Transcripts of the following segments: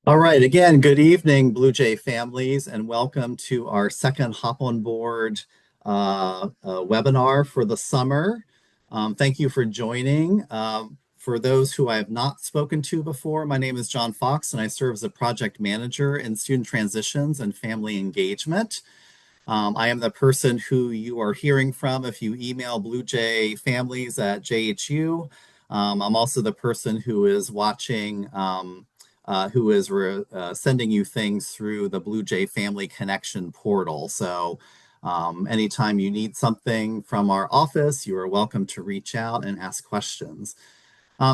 All right, again, good evening, Blue Jay families, and welcome to our second Hop on Board webinar for the summer. Thank you for joining. For those who I have not spoken to before, my name is John Fox, and I serve as a project manager in student transitions and family engagement. I am the person who you are hearing from if you email Blue Jay families at JHU. I'm also the person who is watching, who is sending you things through the Blue Jay Family Connection portal. So anytime you need something from our office, you are welcome to reach out and ask questions.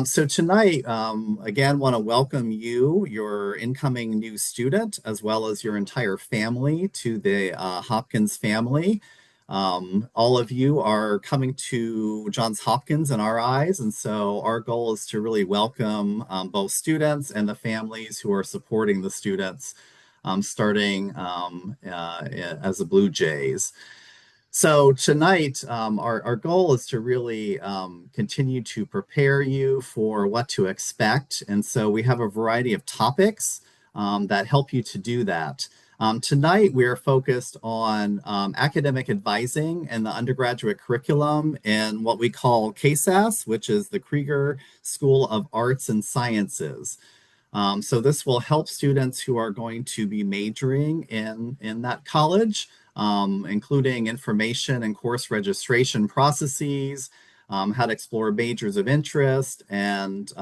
So tonight, again, want to welcome you, your incoming new student, as well as your entire family to the Hopkins family. All of you are coming to Johns Hopkins in our eyes, and so our goal is to really welcome both students and the families who are supporting the students, starting as the Blue Jays. So tonight, our goal is to really continue to prepare you for what to expect. And so we have a variety of topics that help you to do that. Tonight, we are focused on academic advising and the undergraduate curriculum in what we call KSAS, which is the Krieger School of Arts and Sciences. So this will help students who are going to be majoring in that college, including information and course registration processes, how to explore majors of interest, and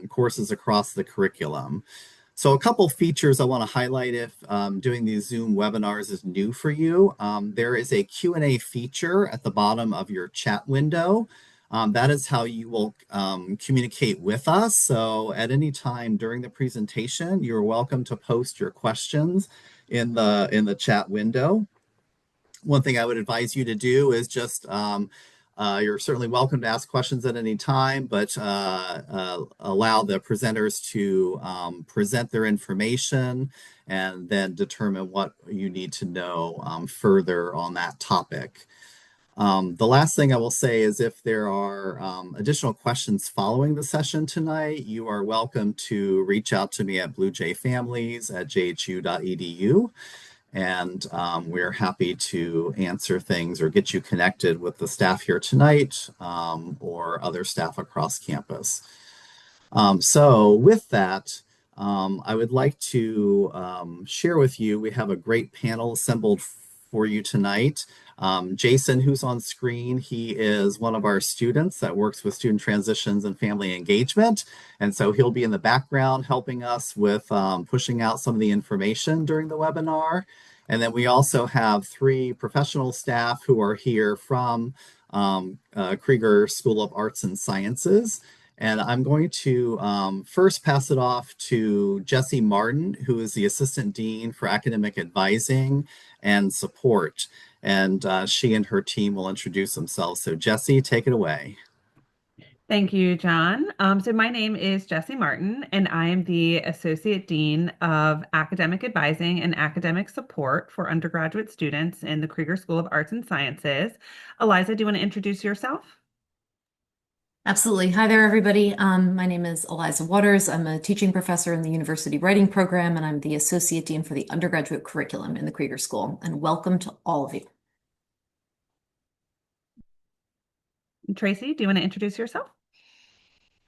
courses across the curriculum. So a couple features I want to highlight if doing these Zoom webinars is new for you. There is a Q&A feature at the bottom of your chat window. That is how you will communicate with us. So at any time during the presentation, you're welcome to post your questions in the chat window. One thing I would advise you to do is just you're certainly welcome to ask questions at any time, but allow the presenters to present their information and then determine what you need to know further on that topic. The last thing I will say is if there are additional questions following the session tonight, you are welcome to reach out to me at bluejfamilies@jhu.edu. And we're happy to answer things or get you connected with the staff here tonight or other staff across campus. So with that, I would like to share with you, we have a great panel assembled for you tonight. Jason, who's on screen, he is one of our students that works with student transitions and family engagement. And so he'll be in the background helping us with pushing out some of the information during the webinar. And then we also have three professional staff who are here from Krieger School of Arts and Sciences. And I'm going to first pass it off to Jessie Martin, who is the Assistant Dean for Academic Advising and Support. And she and her team will introduce themselves. So Jessie, take it away. Thank you, John. So my name is Jessie Martin, and I am the Associate Dean of Academic Advising and Academic Support for undergraduate students in the Krieger School of Arts and Sciences. Eliza, do you want to introduce yourself? Absolutely. Hi there, everybody. My name is Eliza Waters. I'm a teaching professor in the University Writing Program, and I'm the Associate Dean for the undergraduate curriculum in the Krieger School. And welcome to all of you. Tracy, do you want to introduce yourself?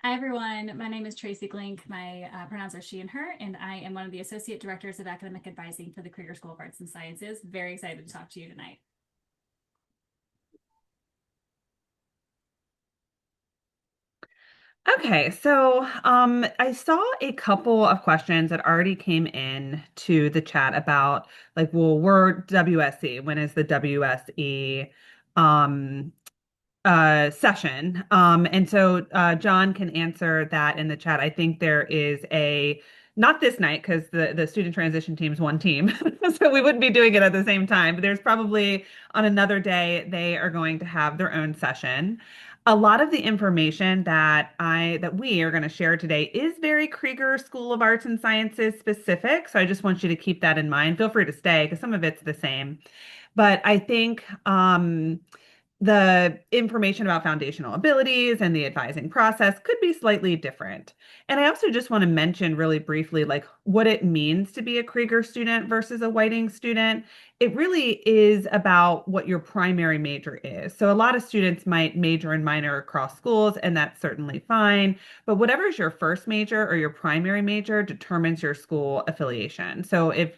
Hi, everyone. My name is Tracy Glink. My pronouns are she and her, and I am one of the Associate Directors of Academic Advising for the Krieger School of Arts and Sciences. Very excited to talk to you tonight. Okay, so I saw a couple of questions that already came in to the chat about like, well, we're WSE. When is the WSE session? And so John can answer that in the chat. I think there is a not this night because the student transition team's one team, so we wouldn't be doing it at the same time. But there's probably on another day they are going to have their own session. A lot of the information that we are going to share today is very Krieger School of Arts and Sciences specific. So I just want you to keep that in mind. Feel free to stay because some of it's the same. But I think the information about foundational abilities and the advising process could be slightly different. And I also just want to mention really briefly, like what it means to be a Krieger student versus a Whiting student. It really is about what your primary major is. So a lot of students might major and minor across schools, and that's certainly fine. But whatever is your first major or your primary major determines your school affiliation. So if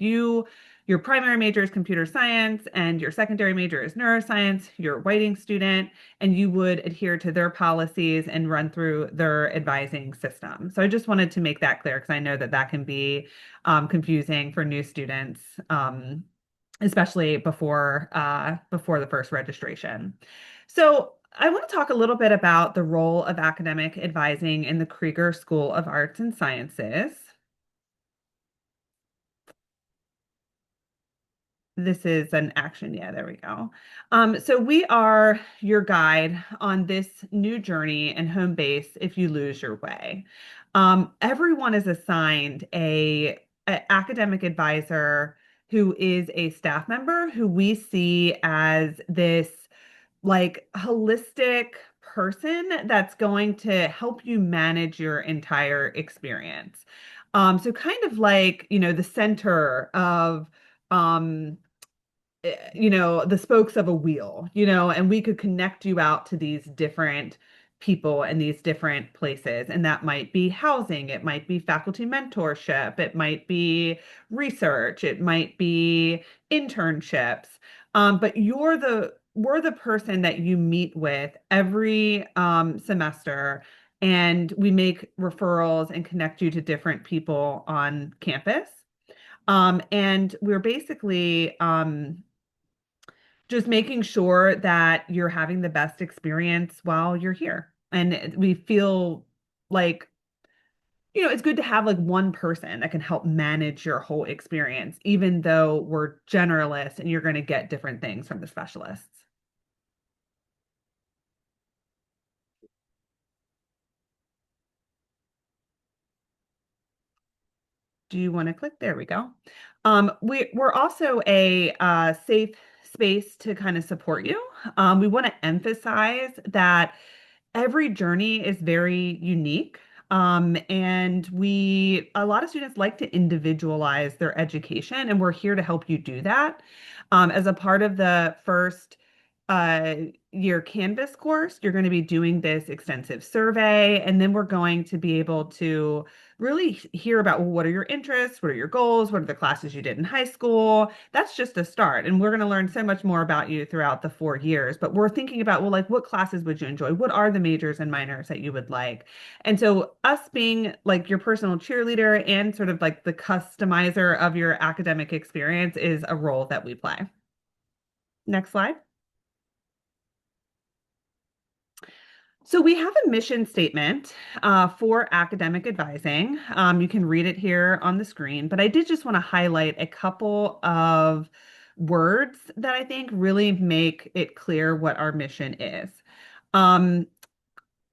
your primary major is computer science and your secondary major is neuroscience, you're a Whiting student, and you would adhere to their policies and run through their advising system. So I just wanted to make that clear because I know that that can be confusing for new students, especially before the first registration. So I want to talk a little bit about the role of academic advising in the Krieger School of Arts and Sciences. This is an action. Yeah, there we go. So we are your guide on this new journey and home base if you lose your way. Everyone is assigned a academic advisor who is a staff member who we see as this like holistic person that's going to help you manage your entire experience. So kind of like, the center of the spokes of a wheel, and we could connect you out to these different people and these different places. And that might be housing, it might be faculty mentorship, it might be research, it might be internships. But we're the person that you meet with every semester, and we make referrals and connect you to different people on campus. And we're basically just making sure that you're having the best experience while you're here. And we feel like, it's good to have like one person that can help manage your whole experience, even though we're generalists and you're going to get different things from the specialists. Do you want to click? There we go. We're also a safe space to kind of support you. We want to emphasize that every journey is very unique. And a lot of students like to individualize their education, and we're here to help you do that. As a part of the first uh, year Canvas course, you're going to be doing this extensive survey, and then we're going to be able to really hear about, well, what are your interests? What are your goals? What are the classes you did in high school? That's just a start. And we're going to learn so much more about you throughout the 4 years. But we're thinking about, well, like what classes would you enjoy? What are the majors and minors that you would like? And so us being like your personal cheerleader and sort of like the customizer of your academic experience is a role that we play. Next slide. So we have a mission statement for academic advising. You can read it here on the screen, but I did just want to highlight a couple of words that I think really make it clear what our mission is. Um,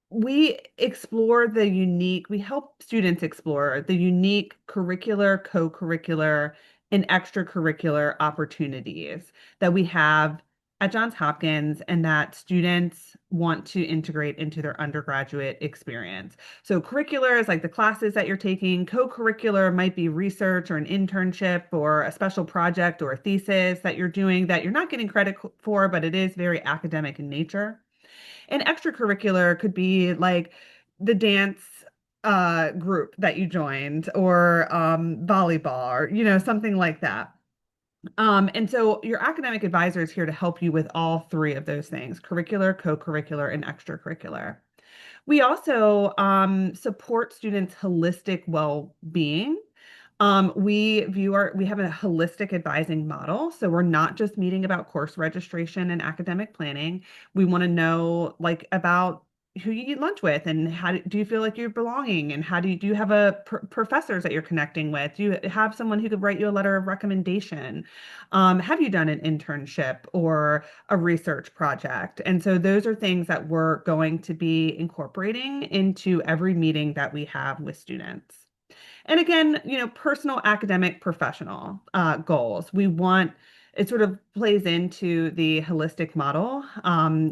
we help students explore the unique curricular, co-curricular, and extracurricular opportunities that we have at Johns Hopkins and that students want to integrate into their undergraduate experience. So curricular is like the classes that you're taking. Co-curricular might be research or an internship or a special project or a thesis that you're doing that you're not getting credit for, but it is very academic in nature. And extracurricular could be like the dance group that you joined or volleyball or, something like that. And so your academic advisor is here to help you with all three of those things, curricular, co-curricular, and extracurricular. We also support students' holistic well-being. We have a holistic advising model. So we're not just meeting about course registration and academic planning. We want to know like about who you eat lunch with and do you feel like you're belonging and do you have professors that you're connecting with? Do you have someone who could write you a letter of recommendation? Have you done an internship or a research project? And so those are things that we're going to be incorporating into every meeting that we have with students. And again, personal, academic, professional goals. We want it sort of plays into the holistic model.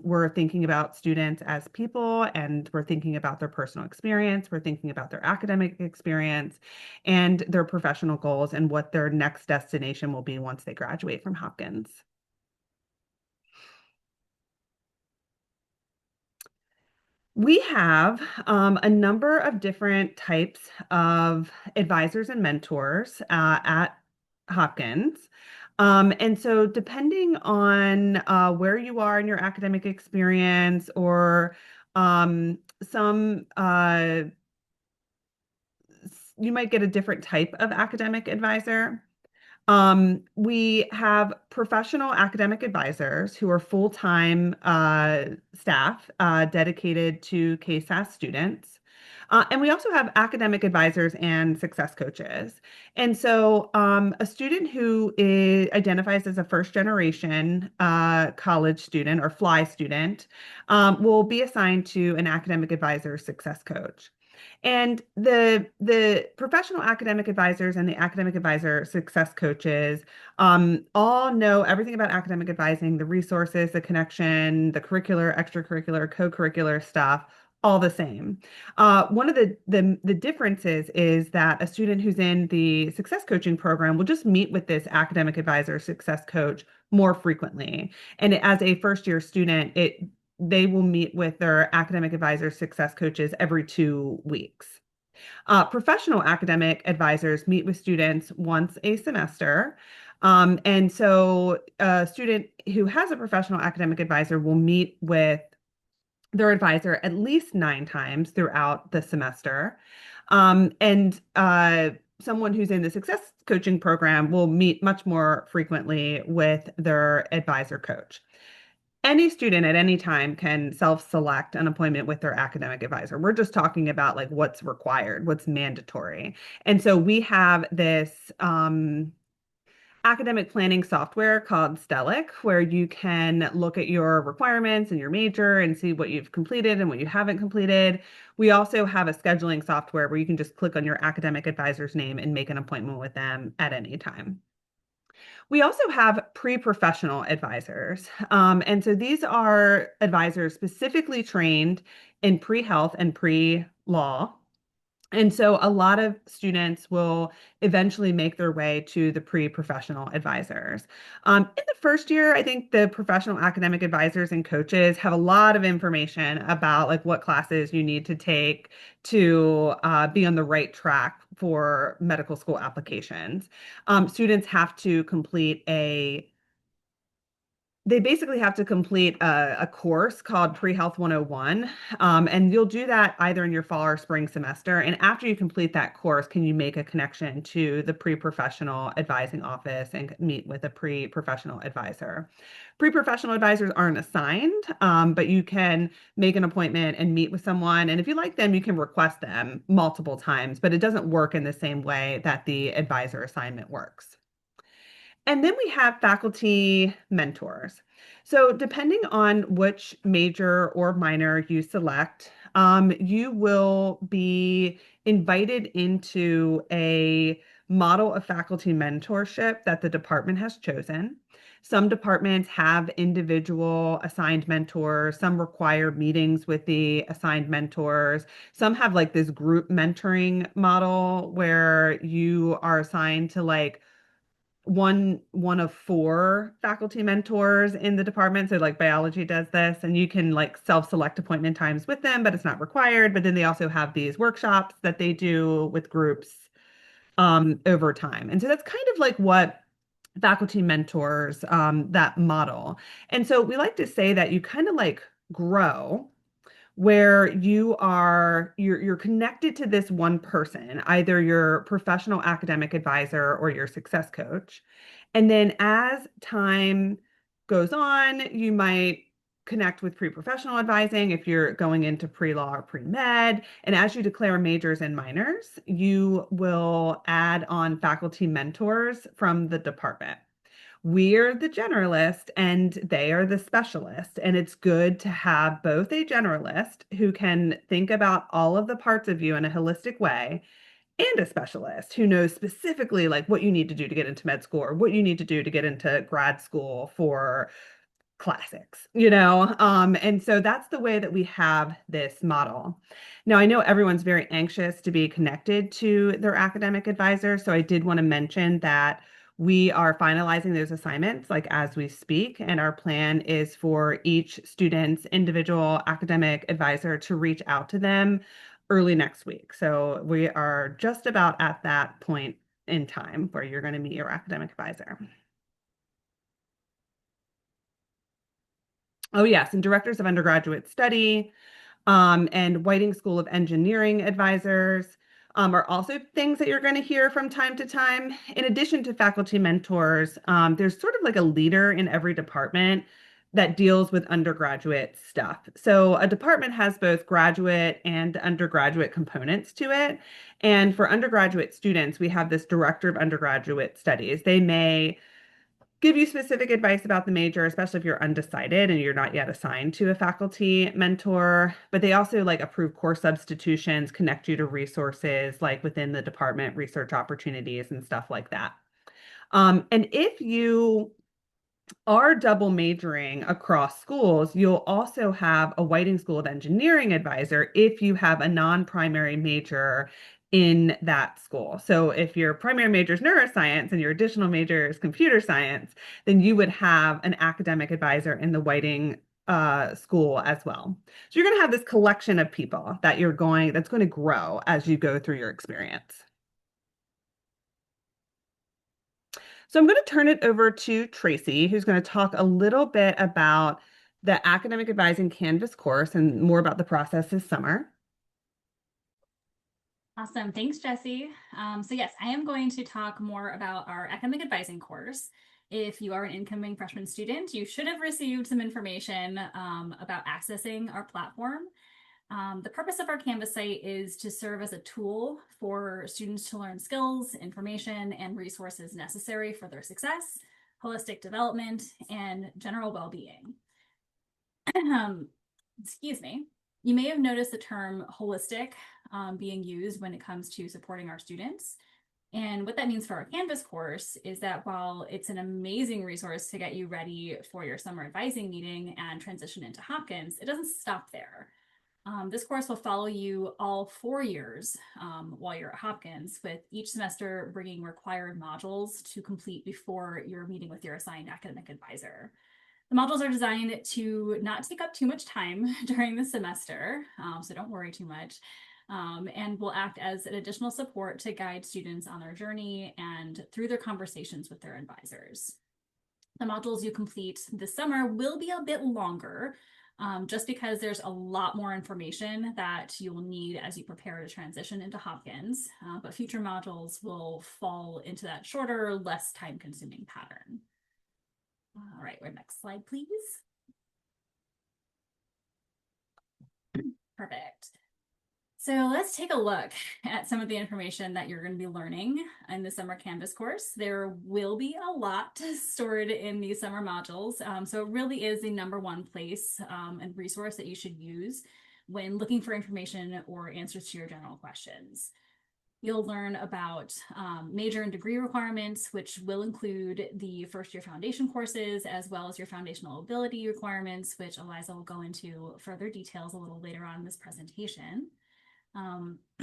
We're thinking about students as people, and we're thinking about their personal experience. We're thinking about their academic experience and their professional goals and what their next destination will be once they graduate from Hopkins. We have a number of different types of advisors and mentors at Hopkins. And so depending on where you are in your academic experience or some you might get a different type of academic advisor. We have professional academic advisors who are full-time staff dedicated to KSAS students. And we also have academic advisors and success coaches. And so a student who identifies as a first generation college student or FLY student will be assigned to an academic advisor success coach. And the professional academic advisors and the academic advisor success coaches all know everything about academic advising, the resources, the connection, the curricular, extracurricular, co-curricular stuff, all the same. One of the differences is that a student who's in the success coaching program will just meet with this academic advisor success coach more frequently. And as a first year student, they will meet with their academic advisor success coaches every 2 weeks. Professional academic advisors meet with students once a semester. And so a student who has a professional academic advisor will meet with their advisor at least 9 times throughout the semester. And someone who's in the success coaching program will meet much more frequently with their advisor coach. Any student at any time can self-select an appointment with their academic advisor. We're just talking about like what's required, what's mandatory. And so we have this academic planning software called Stellic, where you can look at your requirements and your major and see what you've completed and what you haven't completed. We also have a scheduling software where you can just click on your academic advisor's name and make an appointment with them at any time. We also have pre-professional advisors. And so these are advisors specifically trained in pre-health and pre-law. And so a lot of students will eventually make their way to the pre-professional advisors. In the first year, I think the professional academic advisors and coaches have a lot of information about like what classes you need to take to be on the right track for medical school applications. Students have to complete they basically have to complete a course called Pre-Health 101. And you'll do that either in your fall or spring semester. And after you complete that course, can you make a connection to the pre-professional advising office and meet with a pre-professional advisor? Pre-professional advisors aren't assigned, but you can make an appointment and meet with someone. And if you like them, you can request them multiple times, but it doesn't work in the same way that the advisor assignment works. And then we have faculty mentors. So depending on which major or minor you select, you will be invited into a model of faculty mentorship that the department has chosen. Some departments have individual assigned mentors. Some require meetings with the assigned mentors. Some have like this group mentoring model where you are assigned to like one of 4 faculty mentors in the department. So like biology does this, and you can like self-select appointment times with them, but it's not required. But then they also have these workshops that they do with groups over time. And so that's kind of like what faculty mentors that model. And so we like to say that you kind of like grow where you're connected to this one person, either your professional academic advisor or your success coach. And then as time goes on, you might connect with pre-professional advising if you're going into pre-law or pre-med. And as you declare majors and minors, you will add on faculty mentors from the department. We're the generalist and they are the specialist. And it's good to have both a generalist who can think about all of the parts of you in a holistic way and a specialist who knows specifically like what you need to do to get into med school or what you need to do to get into grad school for classics, and so that's the way that we have this model. Now, I know everyone's very anxious to be connected to their academic advisor, so I did want to mention that we are finalizing those assignments like as we speak, and our plan is for each student's individual academic advisor to reach out to them early next week. So we are just about at that point in time where you're going to meet your academic advisor. Oh, yes, and directors of undergraduate study and Whiting School of Engineering advisors are also things that you're going to hear from time to time. In addition to faculty mentors, there's sort of like a leader in every department that deals with undergraduate stuff. So a department has both graduate and undergraduate components to it. And for undergraduate students, we have this director of undergraduate studies. They may give you specific advice about the major, especially if you're undecided and you're not yet assigned to a faculty mentor. But they also like approve course substitutions, connect you to resources like within the department, research opportunities and stuff like that. And if you are double majoring across schools, you'll also have a Whiting School of Engineering advisor if you have a non-primary major in that school. So if your primary major is neuroscience and your additional major is computer science, then you would have an academic advisor in the Whiting school as well. So you're going to have this collection of people that's going to grow as you go through your experience. So I'm going to turn it over to Tracy, who's going to talk a little bit about the academic advising Canvas course and more about the process this summer. Awesome. Thanks, Jessie. So yes, I am going to talk more about our academic advising course. If you are an incoming freshman student, you should have received some information about accessing our platform. The purpose of our Canvas site is to serve as a tool for students to learn skills, information, and resources necessary for their success, holistic development, and general well-being. Excuse me. You may have noticed the term holistic being used when it comes to supporting our students. And what that means for our Canvas course is that while it's an amazing resource to get you ready for your summer advising meeting and transition into Hopkins, it doesn't stop there. This course will follow you all 4 years while you're at Hopkins, with each semester bringing required modules to complete before you're meeting with your assigned academic advisor. The modules are designed to not take up too much time during the semester, so don't worry too much, and will act as an additional support to guide students on their journey and through their conversations with their advisors. The modules you complete this summer will be a bit longer, just because there's a lot more information that you will need as you prepare to transition into Hopkins, but future modules will fall into that shorter, less time-consuming pattern. All right, next slide, please. Perfect. So let's take a look at some of the information that you're going to be learning in the summer Canvas course. There will be a lot stored in these summer modules. So it really is the #1 place and resource that you should use when looking for information or answers to your general questions. You'll learn about major and degree requirements, which will include the first-year foundation courses, as well as your foundational ability requirements, which Eliza will go into further details a little later on in this presentation.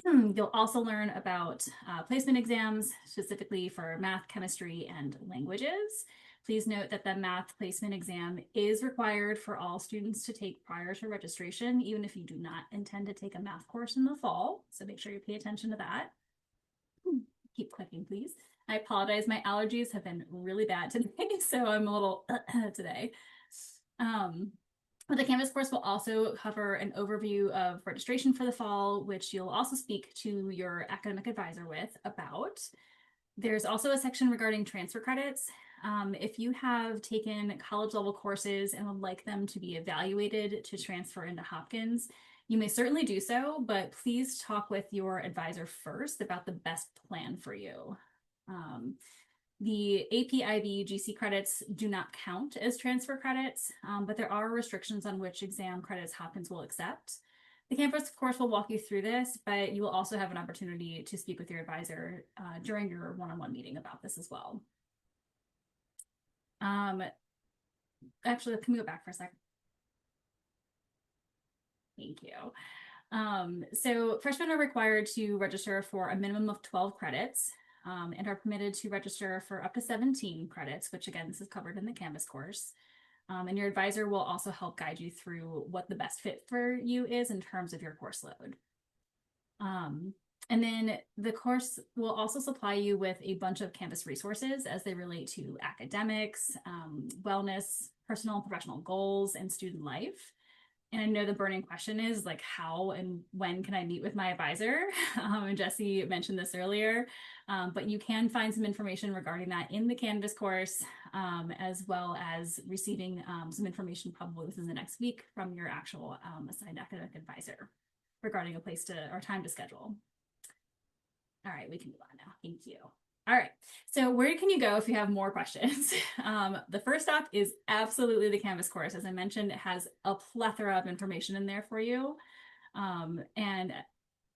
You'll also learn about placement exams, specifically for math, chemistry, and languages. Please note that the math placement exam is required for all students to take prior to registration, even if you do not intend to take a math course in the fall. So make sure you pay attention to that. Keep clicking, please. I apologize. My allergies have been really bad today, so I'm a little today. But the Canvas course will also cover an overview of registration for the fall, which you'll also speak to your academic advisor with about. There's also a section regarding transfer credits. If you have taken college level courses and would like them to be evaluated to transfer into Hopkins, you may certainly do so, but please talk with your advisor first about the best plan for you. The AP/IB GC credits do not count as transfer credits, but there are restrictions on which exam credits Hopkins will accept. The Canvas course will walk you through this, but you will also have an opportunity to speak with your advisor during your one-on-one meeting about this as well. Actually, can we go back for a second? Thank you. So freshmen are required to register for a minimum of 12 credits and are permitted to register for up to 17 credits, which again, this is covered in the Canvas course. And your advisor will also help guide you through what the best fit for you is in terms of your course load. And then the course will also supply you with a bunch of Canvas resources as they relate to academics, wellness, personal and professional goals, and student life. And I know the burning question is like, how and when can I meet with my advisor? And Jesse mentioned this earlier, but you can find some information regarding that in the Canvas course, as well as receiving some information probably within the next week from your actual assigned academic advisor regarding a place to or time to schedule. All right, we can move on now. Thank you. All right, so where can you go if you have more questions? The first stop is absolutely the Canvas course. As I mentioned, it has a plethora of information in there for you. And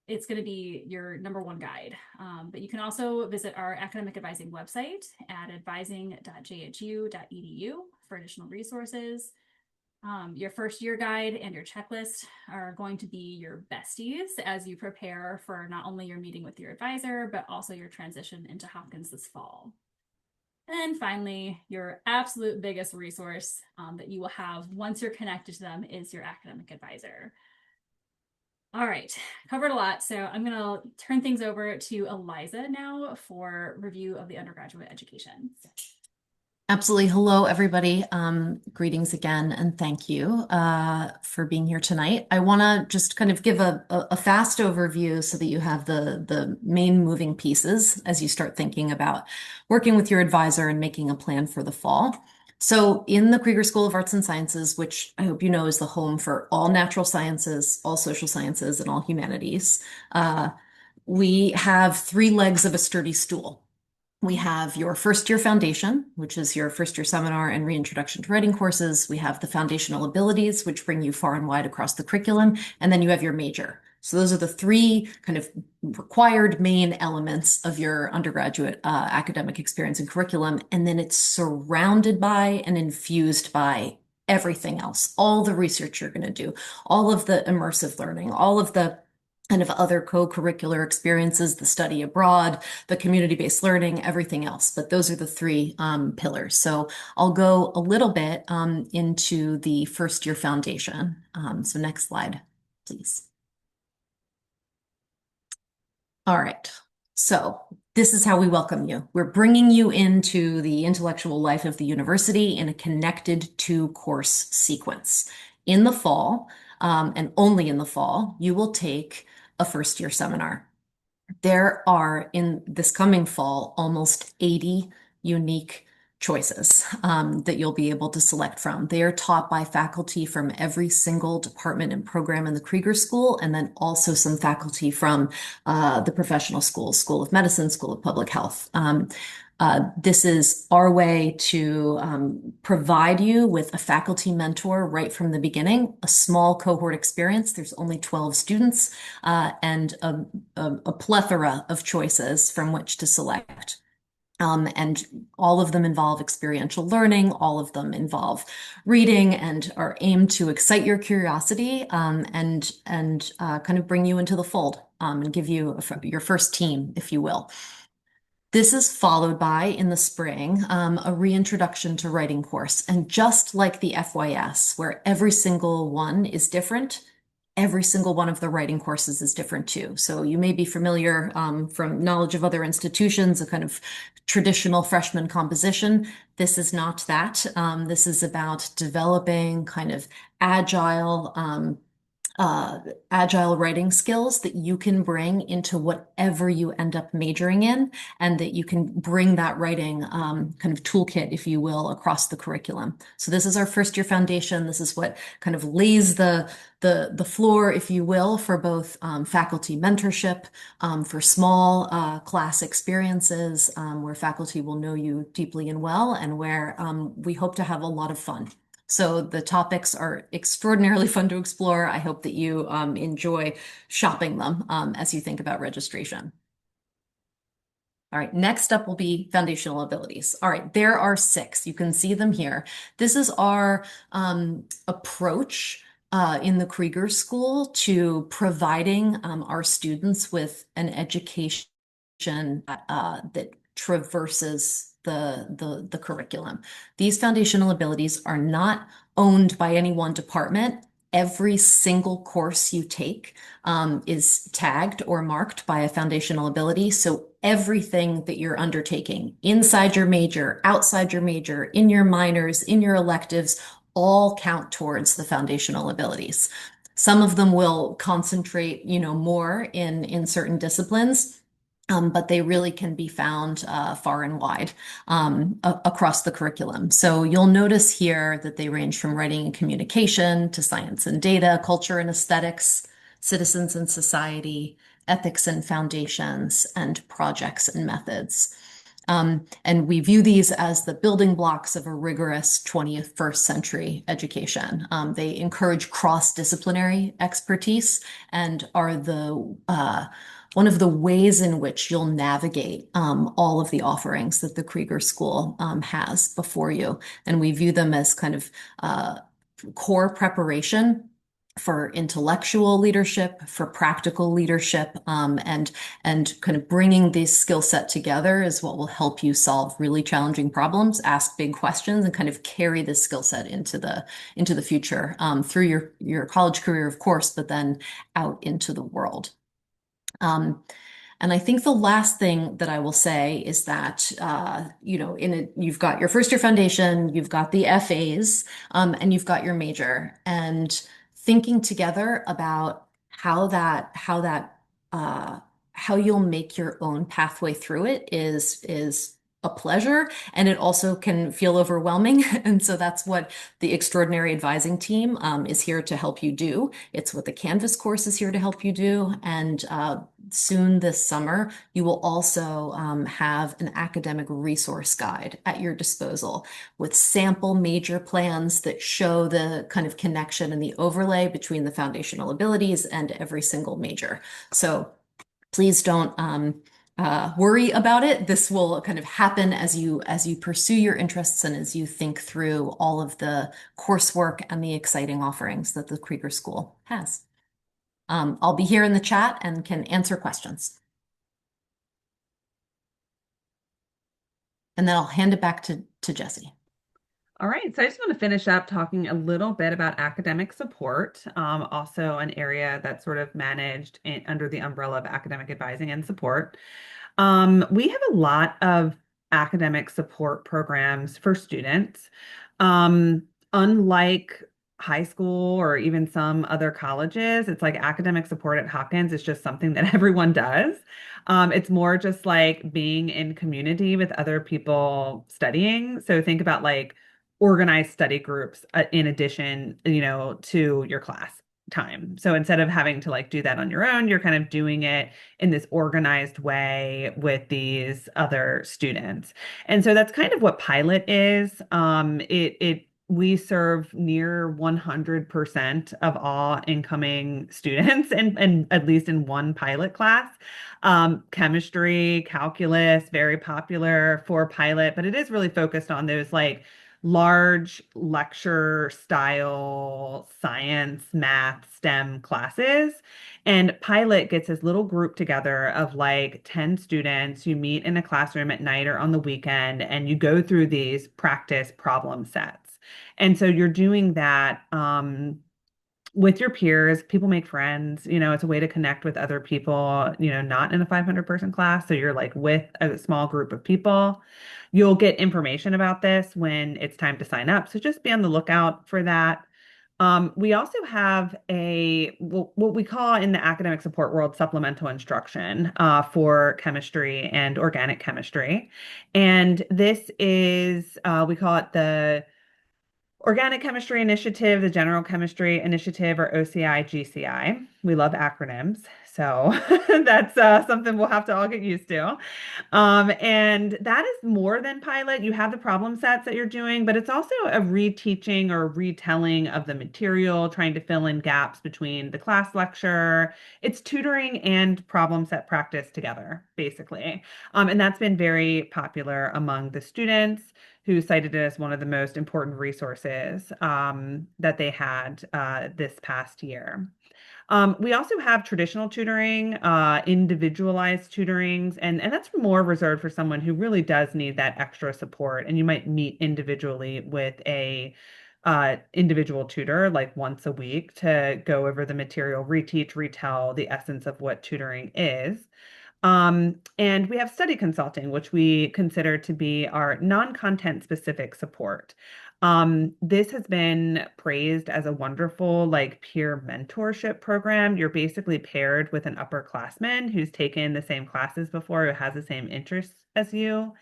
it's going to be your #1 guide. But you can also visit our academic advising website at advising.jhu.edu for additional resources. Your first year guide and your checklist are going to be your besties as you prepare for not only your meeting with your advisor, but also your transition into Hopkins this fall. And then finally, your absolute biggest resource that you will have once you're connected to them is your academic advisor. All right, covered a lot. So I'm going to turn things over to Eliza now for review of the undergraduate education. Absolutely. Hello, everybody. Greetings again, and thank you for being here tonight. I want to just kind of give a fast overview so that you have the main moving pieces as you start thinking about working with your advisor and making a plan for the fall. So in the Krieger School of Arts and Sciences, which I hope you know is the home for all natural sciences, all social sciences, and all humanities, we have 3 legs of a sturdy stool. We have your first year foundation, which is your first year seminar and reintroduction to writing courses. We have the foundational abilities, which bring you far and wide across the curriculum. And then you have your major. So those are the 3 kind of required main elements of your undergraduate academic experience and curriculum. And then it's surrounded by and infused by everything else, all the research you're going to do, all of the immersive learning, all of the kind of other co-curricular experiences, the study abroad, the community-based learning, everything else. But those are the 3 pillars. So I'll go a little bit into the first year foundation. So next slide, please. All right. So this is how we welcome you. We're bringing you into the intellectual life of the university in a connected 2-course sequence. In the fall, and only in the fall, you will take a first year seminar. There are, in this coming fall, almost 80 unique choices that you'll be able to select from. They are taught by faculty from every single department and program in the Krieger School, and then also some faculty from the professional schools, School of Medicine, School of Public Health. This is our way to provide you with a faculty mentor right from the beginning, a small cohort experience. There's only 12 students and a plethora of choices from which to select. And all of them involve experiential learning, all of them involve reading and are aimed to excite your curiosity and kind of bring you into the fold and give you your first team, if you will. This is followed by, in the spring, a reintroduction to writing course. And just like the FYS, where every single one is different, every single one of the writing courses is different too. So you may be familiar from knowledge of other institutions, a kind of traditional freshman composition. This is not that. This is about developing kind of agile writing skills that you can bring into whatever you end up majoring in, and that you can bring that writing kind of toolkit, if you will, across the curriculum. So this is our first year foundation. This is what kind of lays the floor, if you will, for both faculty mentorship, for small class experiences where faculty will know you deeply and well, and where we hope to have a lot of fun. So the topics are extraordinarily fun to explore. I hope that you enjoy shopping them as you think about registration. All right, next up will be foundational abilities. All right, there are 6. You can see them here. This is our approach in the Krieger School to providing our students with an education that traverses the curriculum. These foundational abilities are not owned by any one department. Every single course you take is tagged or marked by a foundational ability. So everything that you're undertaking inside your major, outside your major, in your minors, in your electives, all count towards the foundational abilities. Some of them will concentrate, more in certain disciplines. But they really can be found far and wide across the curriculum. So you'll notice here that they range from writing and communication to science and data, culture and aesthetics, citizens and society, ethics and foundations, and projects and methods. And we view these as the building blocks of a rigorous 21st century education. They encourage cross-disciplinary expertise and are one of the ways in which you'll navigate all of the offerings that the Krieger School has before you. And we view them as kind of core preparation for intellectual leadership, for practical leadership, and kind of bringing this skill set together is what will help you solve really challenging problems, ask big questions, and kind of carry this skill set into the future through your college career, of course, but then out into the world. And I think the last thing that I will say is that, you've got your first year foundation, you've got the FAs, and you've got your major. And thinking together about how you'll make your own pathway through it is a pleasure, and it also can feel overwhelming. And so that's what the Extraordinary Advising Team is here to help you do. It's what the Canvas course is here to help you do. And soon this summer, you will also have an academic resource guide at your disposal with sample major plans that show the kind of connection and the overlay between the foundational abilities and every single major. So please don't worry about it. This will kind of happen as you pursue your interests and as you think through all of the coursework and the exciting offerings that the Krieger School has. I'll be here in the chat and can answer questions. And then I'll hand it back to Jessie. All right, so I just want to finish up talking a little bit about academic support, also an area that's sort of managed under the umbrella of academic advising and support. We have a lot of academic support programs for students. Unlike high school or even some other colleges, it's like academic support at Hopkins is just something that everyone does. It's more just like being in community with other people studying. So think about like organized study groups in addition, to your class time. So instead of having to like do that on your own, you're kind of doing it in this organized way with these other students. And so that's kind of what Pilot is. We serve near 100% of all incoming students and at least in one pilot class. Chemistry, calculus, very popular for Pilot, but it is really focused on those like large lecture style science, math, STEM classes. And Pilot gets this little group together of like 10 students. You meet in a classroom at night or on the weekend, and you go through these practice problem sets. And so you're doing that with your peers. People make friends, it's a way to connect with other people, not in a 500-person class. So you're like with a small group of people. You'll get information about this when it's time to sign up. So just be on the lookout for that. We also have what we call in the academic support world supplemental instruction for chemistry and organic chemistry. And this is, we call it the Organic Chemistry Initiative, the General Chemistry Initiative, or OCI GCI. We love acronyms. So that's something we'll have to all get used to. And that is more than pilot. You have the problem sets that you're doing, but it's also a reteaching or retelling of the material, trying to fill in gaps between the class lecture. It's tutoring and problem set practice together, basically. And that's been very popular among the students who cited it as one of the most important resources that they had this past year. We also have traditional tutoring, individualized tutorings, and that's more reserved for someone who really does need that extra support. And you might meet individually with a individual tutor like once a week to go over the material, reteach, retell the essence of what tutoring is. And we have study consulting, which we consider to be our non-content specific support. This has been praised as a wonderful like peer mentorship program. You're basically paired with an upperclassman who's taken the same classes before, who has the same interests as you.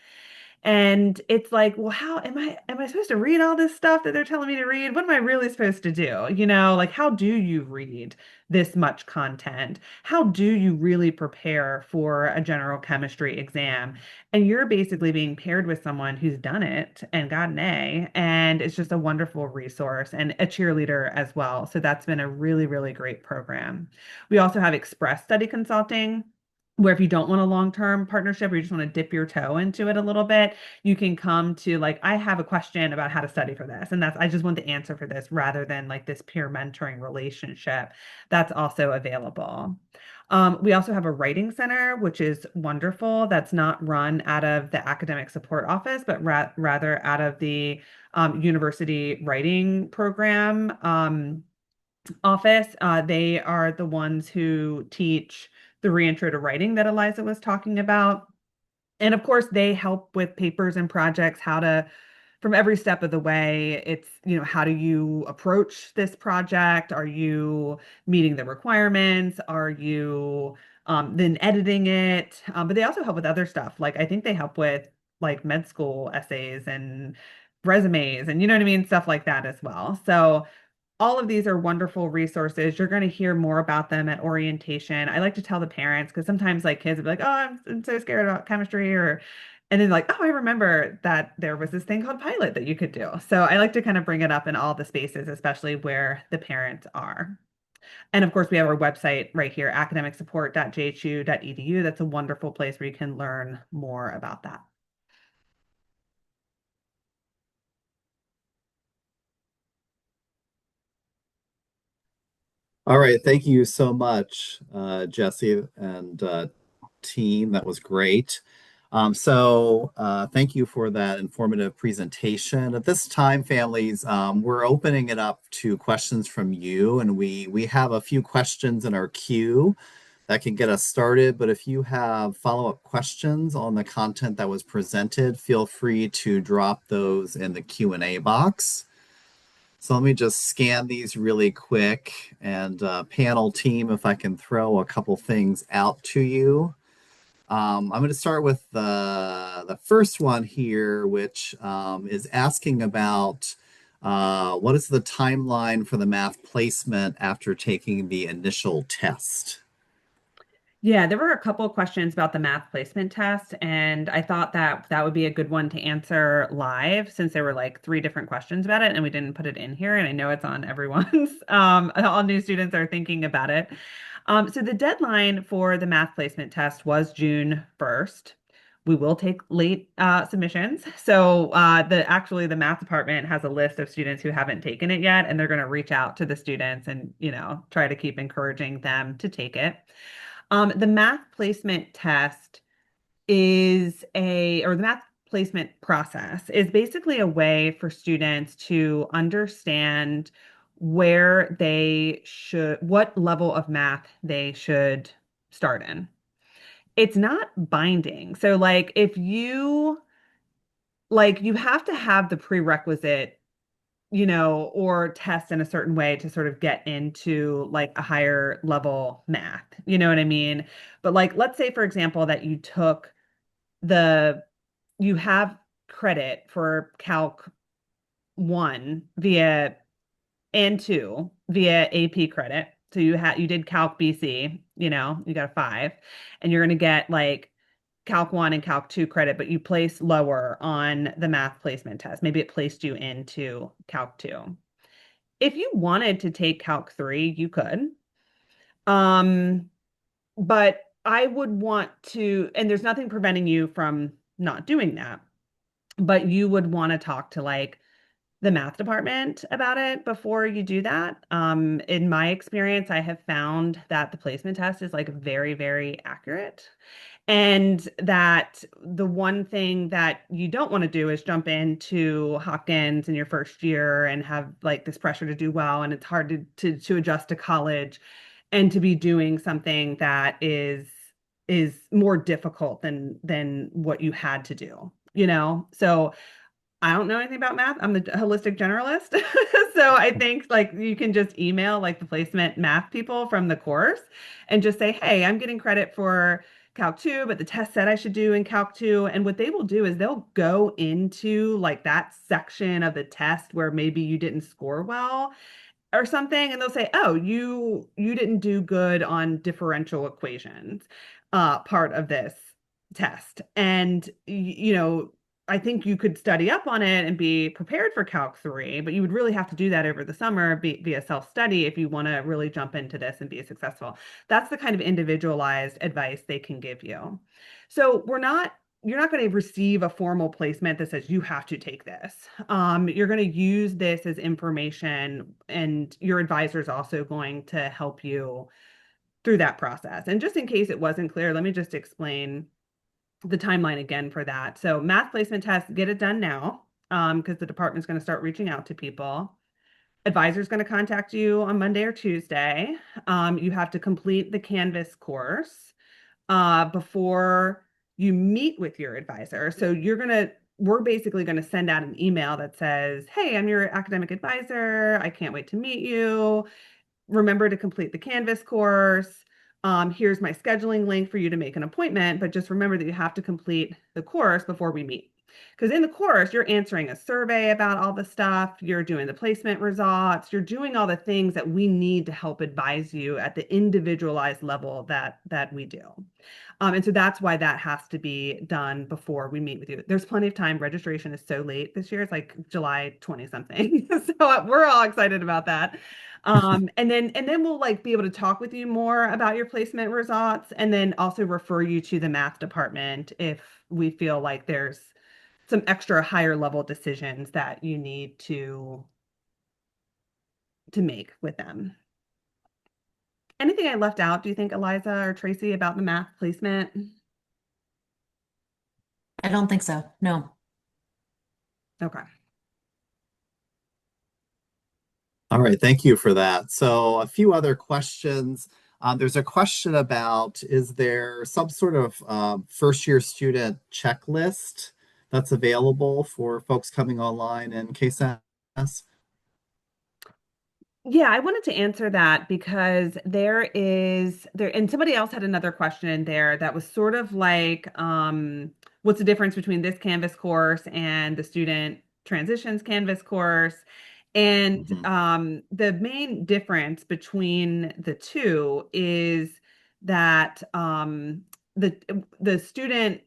And it's like, well, how am I supposed to read all this stuff that they're telling me to read? What am I really supposed to do? Like how do you read this much content? How do you really prepare for a general chemistry exam? And you're basically being paired with someone who's done it and got an A, and it's just a wonderful resource and a cheerleader as well. So that's been a really, really great program. We also have Express Study Consulting, where if you don't want a long-term partnership or you just want to dip your toe into it a little bit, you can come to like, I have a question about how to study for this. And I just want the answer for this rather than like this peer mentoring relationship. That's also available. We also have a writing center, which is wonderful. That's not run out of the academic support office, but rather out of the university writing program office. They are the ones who teach the reintro to writing that Eliza was talking about. And of course, they help with papers and projects, from every step of the way. It's, how do you approach this project? Are you meeting the requirements? Are you then editing it? But they also help with other stuff. Like I think they help with like med school essays and resumes and you know what I mean? Stuff like that as well. So all of these are wonderful resources. You're going to hear more about them at orientation. I like to tell the parents because sometimes like kids will be like, "Oh, I'm so scared about chemistry," and then like, "Oh, I remember that there was this thing called pilot that you could do." So I like to kind of bring it up in all the spaces, especially where the parents are. And of course, we have our website right here, academicsupport.jhu.edu. That's a wonderful place where you can learn more about that. All right, thank you so much, Jesse and team. That was great. Thank you for that informative presentation. At this time, families, we're opening it up to questions from you, and we have a few questions in our queue that can get us started. But if you have follow-up questions on the content that was presented, feel free to drop those in the Q&A box. So let me just scan these really quick and panel team, if I can throw a couple things out to you. I'm going to start with the first one here, which is asking about what is the timeline for the math placement after taking the initial test? Yeah, there were a couple of questions about the math placement test, and I thought that that would be a good one to answer live since there were like three different questions about it, and we didn't put it in here. And I know it's on everyone's, all new students are thinking about it. So the deadline for the math placement test was June 1st. We will take late submissions. So the math department has a list of students who haven't taken it yet, and they're going to reach out to the students and try to keep encouraging them to take it. The math placement test or the math placement process is basically a way for students to understand what level of math they should start in. It's not binding. So you have to have the prerequisite or test in a certain way to sort of get into like a higher level math. You know what I mean? But like, let's say, for example, that you have credit for Calc 1 and 2 via AP credit. So you did Calc BC, you got a 5, and you're going to get like Calc 1 and Calc 2 credit, but you place lower on the math placement test. Maybe it placed you into Calc 2. If you wanted to take Calc 3, you could. Um, but I would want to, and there's nothing preventing you from not doing that, but you would want to talk to like the math department about it before you do that. In my experience, I have found that the placement test is like very, very accurate. And that the one thing that you don't want to do is jump into Hopkins in your first year and have like this pressure to do well, and it's hard to adjust to college and to be doing something that is more difficult than what you had to do, So I don't know anything about math. I'm the holistic generalist. So I think like you can just email like the placement math people from the course and just say, hey, I'm getting credit for Calc 2, but the test said I should do in Calc 2. And what they will do is they'll go into like that section of the test where maybe you didn't score well or something, and they'll say, oh, you didn't do good on differential equations, part of this test. And I think you could study up on it and be prepared for Calc 3, but you would really have to do that over the summer via self-study if you want to really jump into this and be successful. That's the kind of individualized advice they can give you. So you're not going to receive a formal placement that says you have to take this. You're going to use this as information, and your advisor is also going to help you through that process. And just in case it wasn't clear, let me just explain the timeline again for that. So math placement tests, get it done now, because the department's going to start reaching out to people. Advisor's going to contact you on Monday or Tuesday. You have to complete the Canvas course before you meet with your advisor. So we're basically going to send out an email that says, hey, I'm your academic advisor. I can't wait to meet you. Remember to complete the Canvas course. Here's my scheduling link for you to make an appointment, but just remember that you have to complete the course before we meet. Because in the course, you're answering a survey about all the stuff, you're doing the placement results, you're doing all the things that we need to help advise you at the individualized level that we do. And so that's why that has to be done before we meet with you. There's plenty of time. Registration is so late this year. It's like July 20 something. So we're all excited about that. And then we'll like be able to talk with you more about your placement results, and then also refer you to the math department if we feel like there's some extra higher level decisions that you need to make with them. Anything I left out, do you think, Eliza or Tracy, about the math placement? I don't think so. No. Okay. All right, thank you for that. So a few other questions. There's a question about, is there some sort of first year student checklist that's available for folks coming online in KSAS? Yeah, I wanted to answer that because and somebody else had another question in there that was sort of like, what's the difference between this Canvas course and the student transitions Canvas course? And the main difference between the two is that the student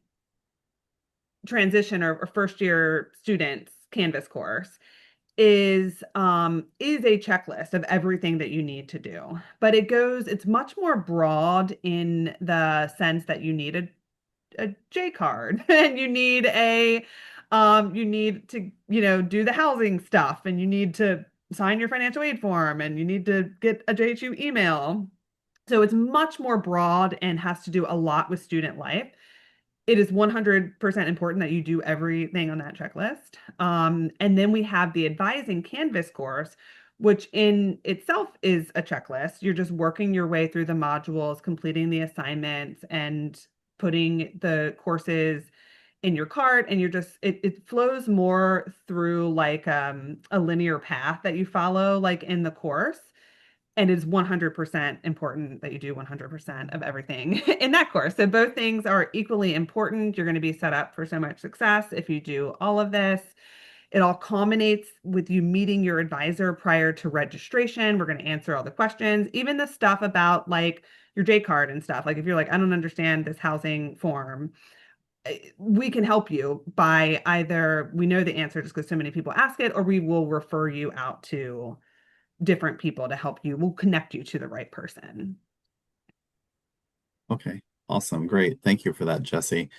transition or first year students Canvas course is a checklist of everything that you need to do. But it's much more broad in the sense that you need a J card and you need you need to, do the housing stuff, and you need to sign your financial aid form, and you need to get a JHU email. So it's much more broad and has to do a lot with student life. It is 100% important that you do everything on that checklist. And then we have the advising Canvas course, which in itself is a checklist. You're just working your way through the modules, completing the assignments, and putting the courses in your cart. And it flows more through like a linear path that you follow, like in the course. And it's 100% important that you do 100% of everything in that course. So both things are equally important. You're going to be set up for so much success if you do all of this. It all culminates with you meeting your advisor prior to registration. We're going to answer all the questions, even the stuff about like your J card and stuff. Like if you're like, I don't understand this housing form, we can help you by either we know the answer just because so many people ask it, or we will refer you out to different people to help you. We'll connect you to the right person. Okay, awesome. Great. Thank you for that, Jesse.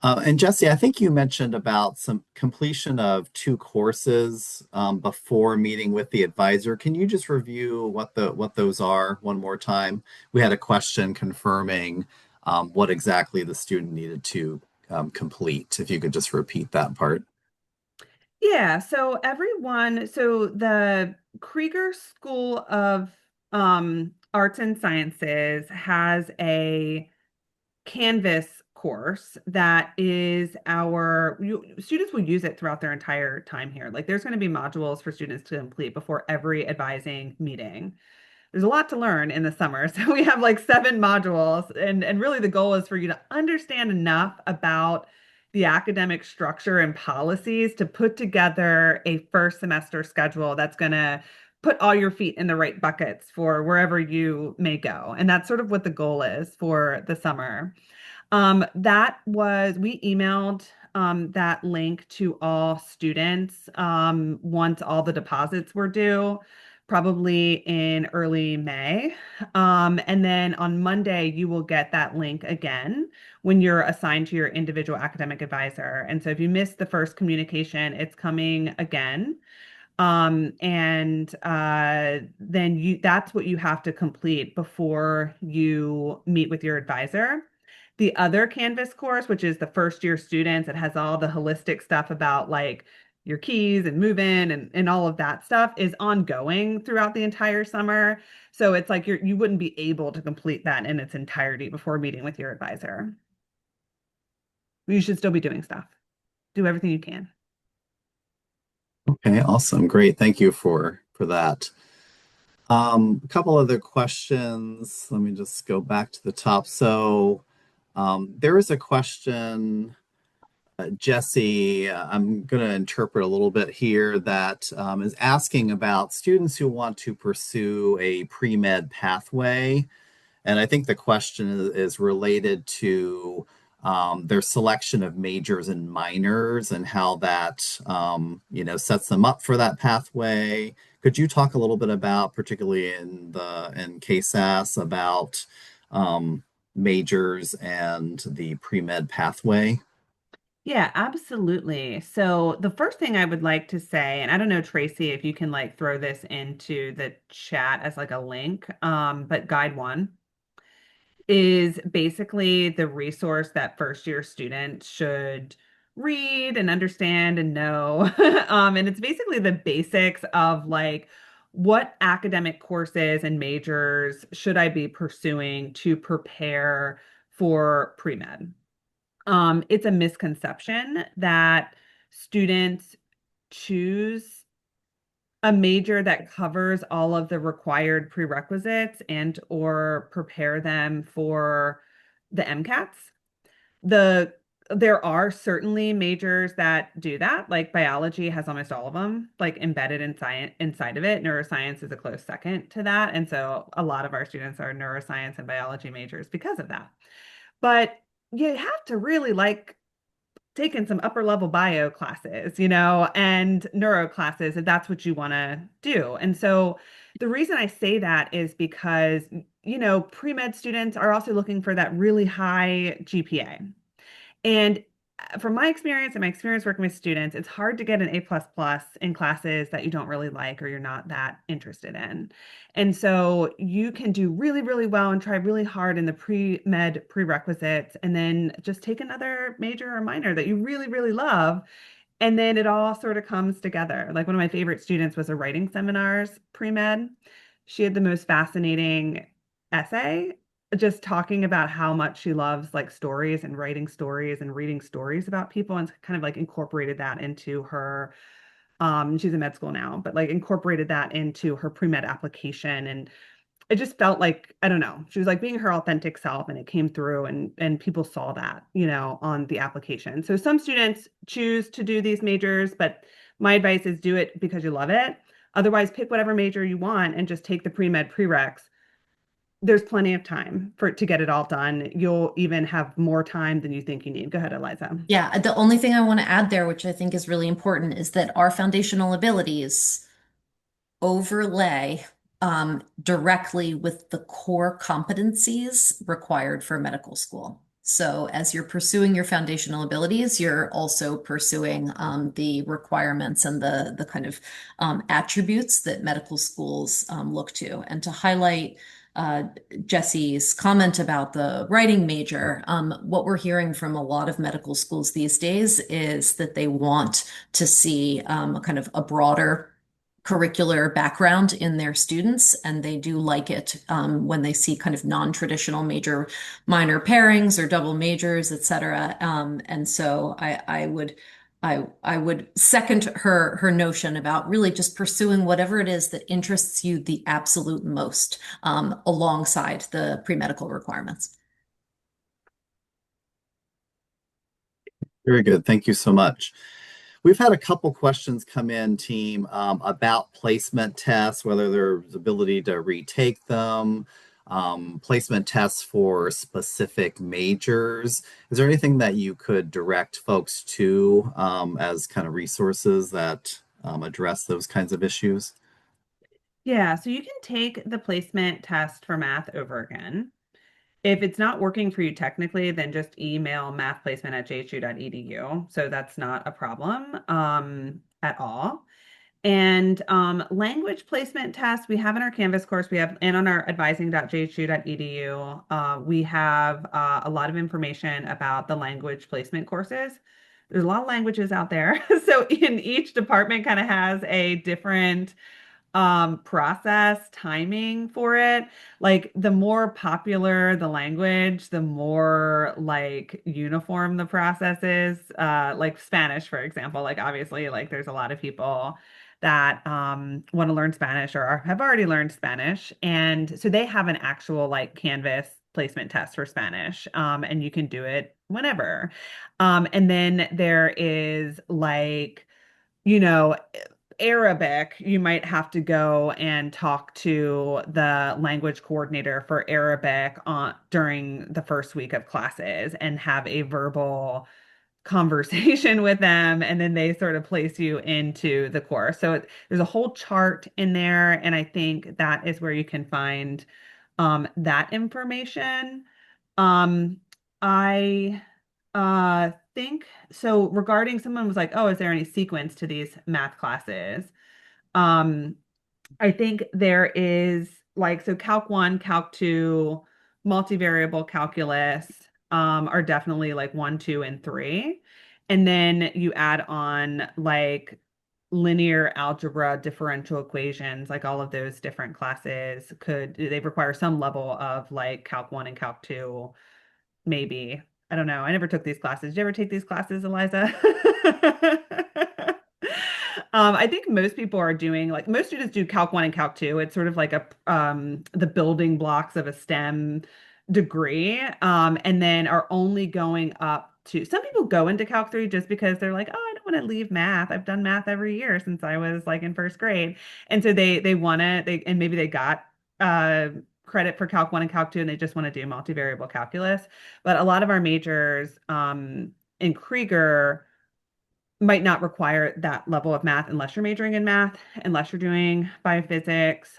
And Jesse, I think you mentioned about some completion of two courses before meeting with the advisor. Can you just review what those are one more time? We had a question confirming what exactly the student needed to complete. If you could just repeat that part. Yeah, so the Krieger School of Arts and Sciences has a Canvas course that is students will use it throughout their entire time here. Like there's going to be modules for students to complete before every advising meeting. There's a lot to learn in the summer. So we have like 7 modules, and really the goal is for you to understand enough about the academic structure and policies to put together a first semester schedule that's going to put all your feet in the right buckets for wherever you may go. And that's sort of what the goal is for the summer. We emailed that link to all students once all the deposits were due, probably in early May. And then on Monday, you will get that link again when you're assigned to your individual academic advisor. And so if you missed the first communication, it's coming again. Then that's what you have to complete before you meet with your advisor. The other Canvas course, which is the first year students, it has all the holistic stuff about like your keys and move in and all of that stuff is ongoing throughout the entire summer. So it's like you wouldn't be able to complete that in its entirety before meeting with your advisor. You should still be doing stuff. Do everything you can. Okay, awesome. Great. Thank you for that. A couple other questions. Let me just go back to the top. So there is a question, Jesse, I'm going to interpret a little bit here that is asking about students who want to pursue a pre-med pathway. And I think the question is related to their selection of majors and minors and how that, sets them up for that pathway. Could you talk a little bit about, particularly in KSAS, about majors and the pre-med pathway? Yeah, absolutely. So the first thing I would like to say, and I don't know, Tracy, if you can like throw this into the chat as like a link, but Guide One is basically the resource that first year students should read and understand and know. And it's basically the basics of like what academic courses and majors should I be pursuing to prepare for pre-med. It's a misconception that students choose a major that covers all of the required prerequisites and or prepare them for the MCATs. There are certainly majors that do that, like biology has almost all of them, like embedded in science inside of it. Neuroscience is a close second to that. And so a lot of our students are neuroscience and biology majors because of that. But you have to really like taken some upper level bio classes, and neuro classes if that's what you want to do. And so the reason I say that is because, pre-med students are also looking for that really high GPA. And from my experience and my experience working with students, it's hard to get an A++ in classes that you don't really like or you're not that interested in. And so you can do really, really well and try really hard in the pre-med prerequisites and then just take another major or minor that you really, really love. And then it all sort of comes together. Like one of my favorite students was a writing seminars pre-med. She had the most fascinating essay just talking about how much she loves like stories and writing stories and reading stories about people and kind of like incorporated that into her she's in med school now, but like incorporated that into her pre-med application and it just felt like, I don't know, she was like being her authentic self, and it came through, and people saw that, on the application. So some students choose to do these majors, but my advice is do it because you love it. Otherwise, pick whatever major you want and just take the pre-med prereqs. There's plenty of time to get it all done. You'll even have more time than you think you need. Go ahead, Eliza. Yeah, the only thing I want to add there, which I think is really important, is that our foundational abilities overlay directly with the core competencies required for medical school. So as you're pursuing your foundational abilities, you're also pursuing the requirements and the kind of attributes that medical schools look to. And to highlight uh, Jesse's comment about the writing major, what we're hearing from a lot of medical schools these days is that they want to see kind of a broader curricular background in their students, and they do like it when they see kind of non-traditional major minor pairings or double majors, et cetera. And so I would second her notion about really just pursuing whatever it is that interests you the absolute most alongside the pre-medical requirements. Very good. Thank you so much. We've had a couple questions come in, team, about placement tests, whether there's ability to retake them, placement tests for specific majors. Is there anything that you could direct folks to as kind of resources that address those kinds of issues? Yeah, so you can take the placement test for math over again. If it's not working for you technically, then just email mathplacement@jhu.edu. So that's not a problem at all. And language placement tests we have in our Canvas course, we have, and on our advising.jhu.edu, we have a lot of information about the language placement courses. There's a lot of languages out there. So in each department kind of has a different process timing for it. Like the more popular the language, the more like uniform the process is. Like Spanish, for example, like obviously like there's a lot of people that want to learn Spanish or have already learned Spanish, and so they have an actual like Canvas placement test for Spanish, and you can do it whenever. And then there is like, you know, Arabic, you might have to go and talk to the language coordinator for Arabic during the first week of classes and have a verbal conversation with them, and then they sort of place you into the course. So there's a whole chart in there, and I think that is where you can find that information. Um, I think so regarding someone was like, "Oh, is there any sequence to these math classes?" Um, I think there is like so Calc 1, Calc 2, multivariable calculus are definitely like 1, 2, and 3. And then you add on like linear algebra, differential equations, like all of those different classes they require some level of like Calc 1 and Calc 2, maybe. I don't know. I never took these classes. Did you ever take these classes, Eliza? I think most people are doing like most students do Calc 1 and Calc 2. It's sort of like a the building blocks of a STEM degree. And then are only going up to some people go into Calc 3 just because they're like, oh, I don't want to leave math. I've done math every year since I was like in first grade. And so they want to they and maybe they got uh credit for Calc 1 and Calc 2 and they just want to do multivariable calculus. But a lot of our majors in Krieger might not require that level of math unless you're majoring in math, unless you're doing biophysics,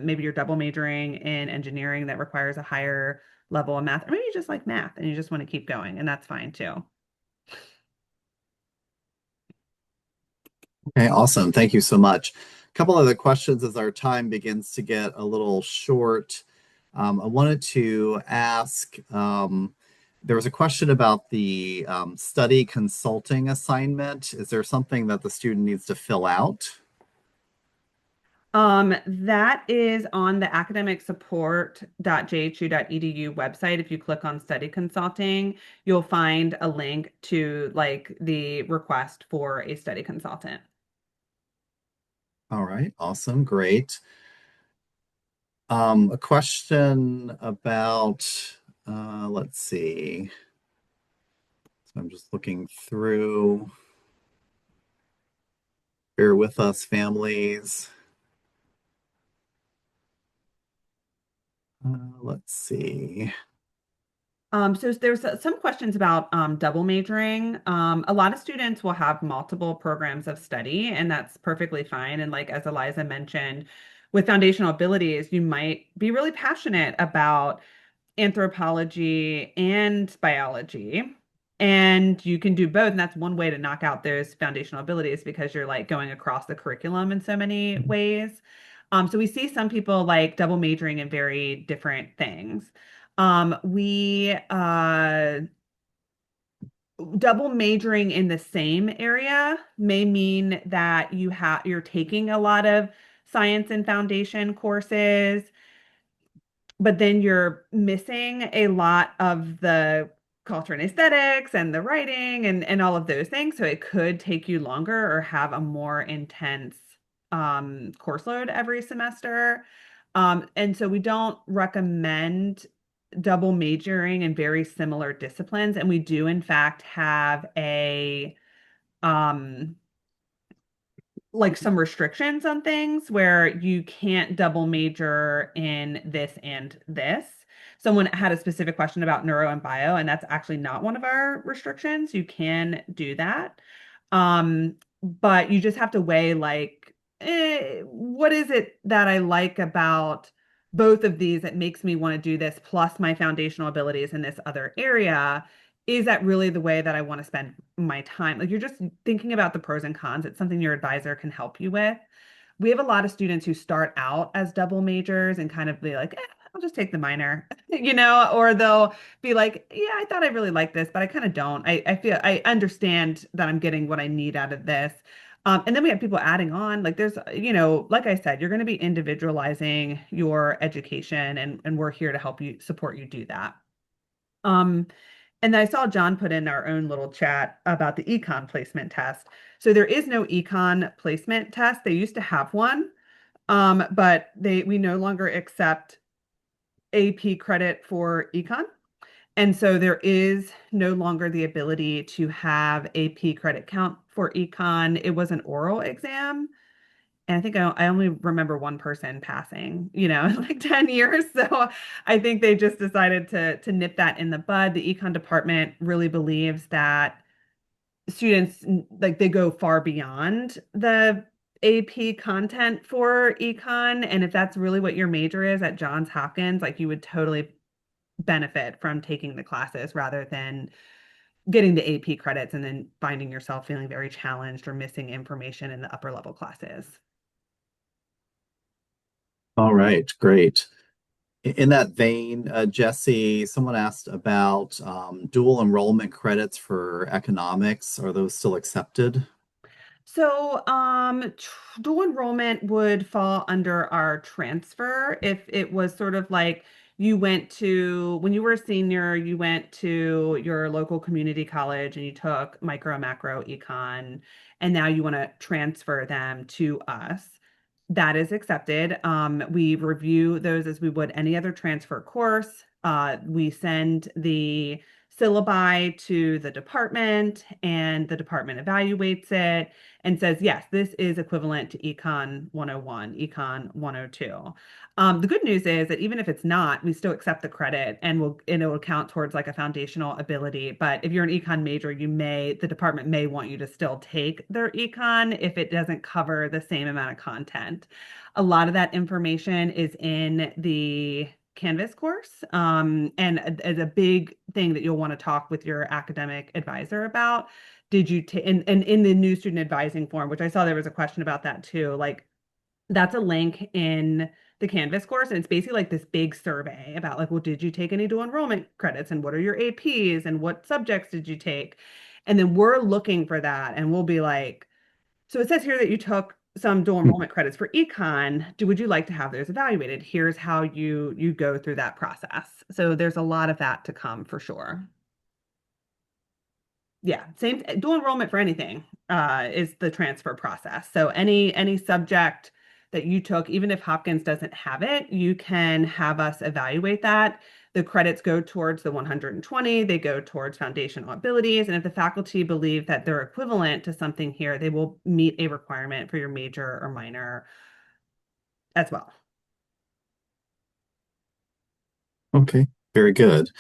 maybe you're double majoring in engineering that requires a higher level of math, or maybe you just like math and you just want to keep going, and that's fine too. Okay, awesome. Thank you so much. A couple other questions as our time begins to get a little short. I wanted to ask, there was a question about the study consulting assignment. Is there something that the student needs to fill out? That is on the academicsupport.jhu.edu website. If you click on study consulting, you'll find a link to like the request for a study consultant. All right, awesome, great. A question about, let's see. So I'm just looking through. Bear with us, families. Let's see. So there's some questions about double majoring. A lot of students will have multiple programs of study, and that's perfectly fine. And like as Eliza mentioned, with foundational abilities, you might be really passionate about anthropology and biology. And you can do both. And that's one way to knock out those foundational abilities because you're like going across the curriculum in so many ways. So we see some people like double majoring in very different things. We double majoring in the same area may mean that you're taking a lot of science and foundation courses, but then you're missing a lot of the culture and aesthetics and the writing and all of those things. So it could take you longer or have a more intense course load every semester. And so we don't recommend double majoring in very similar disciplines. And we do, in fact, have a um, like some restrictions on things where you can't double major in this and this. Someone had a specific question about neuro and bio, and that's actually not one of our restrictions. You can do that. But you just have to weigh like, what is it that I like about both of these that makes me want to do this plus my foundational abilities in this other area? Is that really the way that I want to spend my time? Like you're just thinking about the pros and cons. It's something your advisor can help you with. We have a lot of students who start out as double majors and kind of be like, I'll just take the minor, or they'll be like, yeah, I thought I really liked this, but I kind of don't. I feel I understand that I'm getting what I need out of this. And then we have people adding on, like there's, like I said, you're going to be individualizing your education and we're here to help you support you do that. Um, and I saw John put in our own little chat about the econ placement test. So there is no econ placement test. They used to have one, but we no longer accept AP credit for econ. And so there is no longer the ability to have AP credit count for econ. It was an oral exam. And I think I only remember one person passing, in like 10 years. So I think they just decided to nip that in the bud. The econ department really believes that students like they go far beyond the AP content for econ. And if that's really what your major is at Johns Hopkins, like you would totally benefit from taking the classes rather than getting the AP credits and then finding yourself feeling very challenged or missing information in the upper level classes. All right, great. In that vein, Jesse, someone asked about dual enrollment credits for economics. Are those still accepted? So, dual enrollment would fall under our transfer if it was sort of like when you were a senior, you went to your local community college and you took micro, macro, econ, and now you want to transfer them to us. That is accepted. We review those as we would any other transfer course. We send the syllabi to the department, and the department evaluates it and says, yes, this is equivalent to Econ 101, Econ 102. The good news is that even if it's not, we still accept the credit and it will count towards like a foundational ability. But if you're an econ major, the department may want you to still take their econ if it doesn't cover the same amount of content. A lot of that information is in the Canvas course. And as a big thing that you'll want to talk with your academic advisor about, did you take, and in the new student advising form, which I saw there was a question about that too, like that's a link in the Canvas course. And it's basically like this big survey about like, well, did you take any dual enrollment credits and what are your APs and what subjects did you take? And then we're looking for that and we'll be like, so it says here that you took some dual enrollment credits for econ. Would you like to have those evaluated? Here's how you go through that process. So there's a lot of that to come for sure. Yeah, same dual enrollment for anything is the transfer process. So any subject that you took, even if Hopkins doesn't have it, you can have us evaluate that. The credits go towards the 120, they go towards foundational abilities. And if the faculty believe that they're equivalent to something here, they will meet a requirement for your major or minor as well. Okay, very good.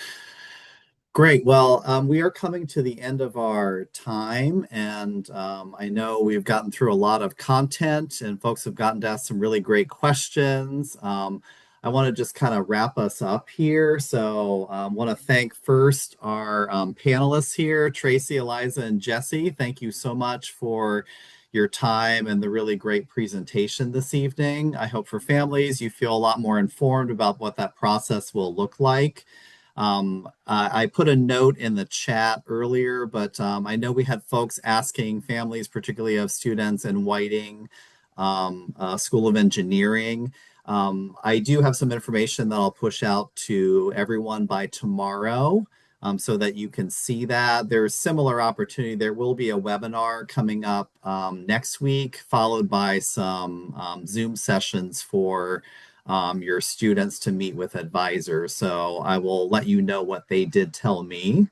Great. Well, we are coming to the end of our time, and I know we've gotten through a lot of content, and folks have gotten to ask some really great questions. I want to just kind of wrap us up here. So, I want to thank first our panelists here, Tracy, Eliza, and Jesse. Thank you so much for your time and the really great presentation this evening. I hope for families you feel a lot more informed about what that process will look like. I put a note in the chat earlier, but I know we had folks asking families, particularly of students in Whiting School of Engineering. I do have some information that I'll push out to everyone by tomorrow so that you can see that. There's similar opportunity. There will be a webinar coming up next week, followed by some Zoom sessions for your students to meet with advisors. So I will let you know what they did tell me.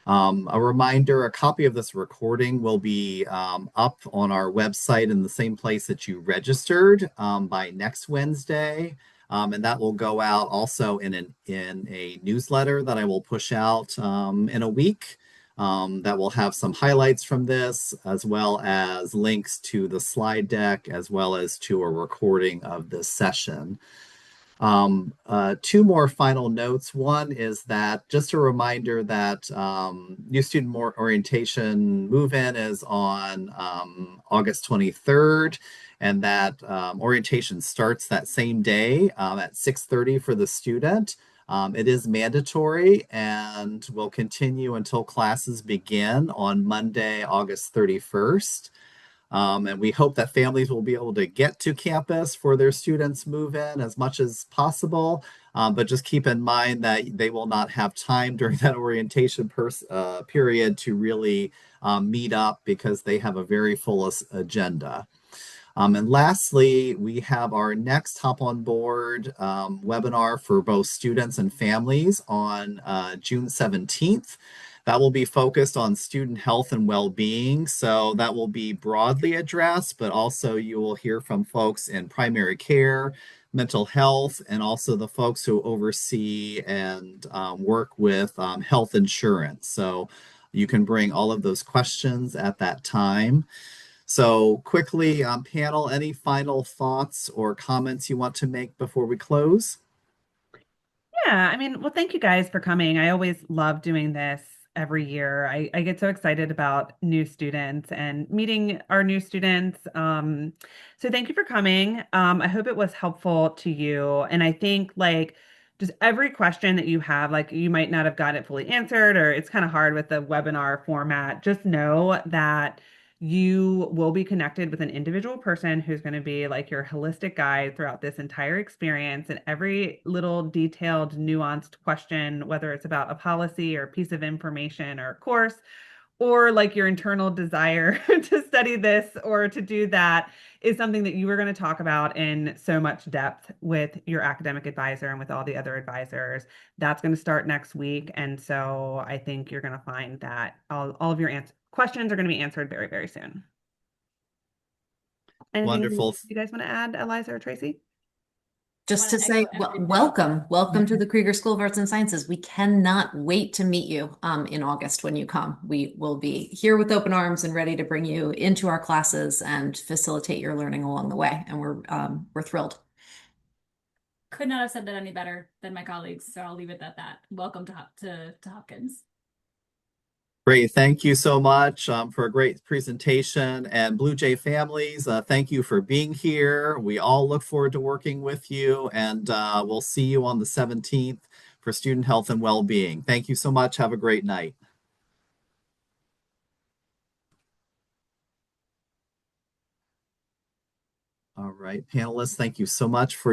A reminder, a copy of this recording will be up on our website in the same place that you registered by next Wednesday. And that will go out also in a newsletter that I will push out in a week that will have some highlights from this, as well as links to the slide deck, as well as to a recording of this session. Two more final notes. One is that just a reminder that new student orientation move-in is on August 23rd, and that orientation starts that same day at 6:30 for the student. It is mandatory and will continue until classes begin on Monday, August 31st. And we hope that families will be able to get to campus for their students move in as much as possible. But just keep in mind that they will not have time during that orientation period to really meet up because they have a very full agenda. And lastly, we have our next Hop on Board webinar for both students and families on June 17th. That will be focused on student health and well-being. So that will be broadly addressed, but also you will hear from folks in primary care, mental health, and also the folks who oversee and work with health insurance. So you can bring all of those questions at that time. So quickly, panel, any final thoughts or comments you want to make before we close? Yeah, I mean, well, thank you guys for coming. I always love doing this every year. I get so excited about new students and meeting our new students. So thank you for coming. I hope it was helpful to you. And I think like just every question that you have, like you might not have got it fully answered, or it's kind of hard with the webinar format. Just know that you will be connected with an individual person who's going to be like your holistic guide throughout this entire experience. And every little detailed, nuanced question, whether it's about a policy or a piece of information or a course, or like your internal desire to study this or to do that, is something that you are going to talk about in so much depth with your academic advisor and with all the other advisors. That's going to start next week. And so I think you're going to find that all of your questions are going to be answered very, very soon. Anything Wonderful. you guys want to add, Eliza or Tracy? Just to say, welcome to the Krieger School of Arts and Sciences. We cannot wait to meet you in August when you come. We will be here with open arms and ready to bring you into our classes and facilitate your learning along the way. And we're thrilled. Could not have said that any better than my colleagues, so I'll leave it at that. Welcome to Hopkins. Great. Thank you so much for a great presentation. And Blue Jay families, thank you for being here. We all look forward to working with you, and we'll see you on the 17th for student health and well-being. Thank you so much. Have a great night. All right, panelists, thank you so much for your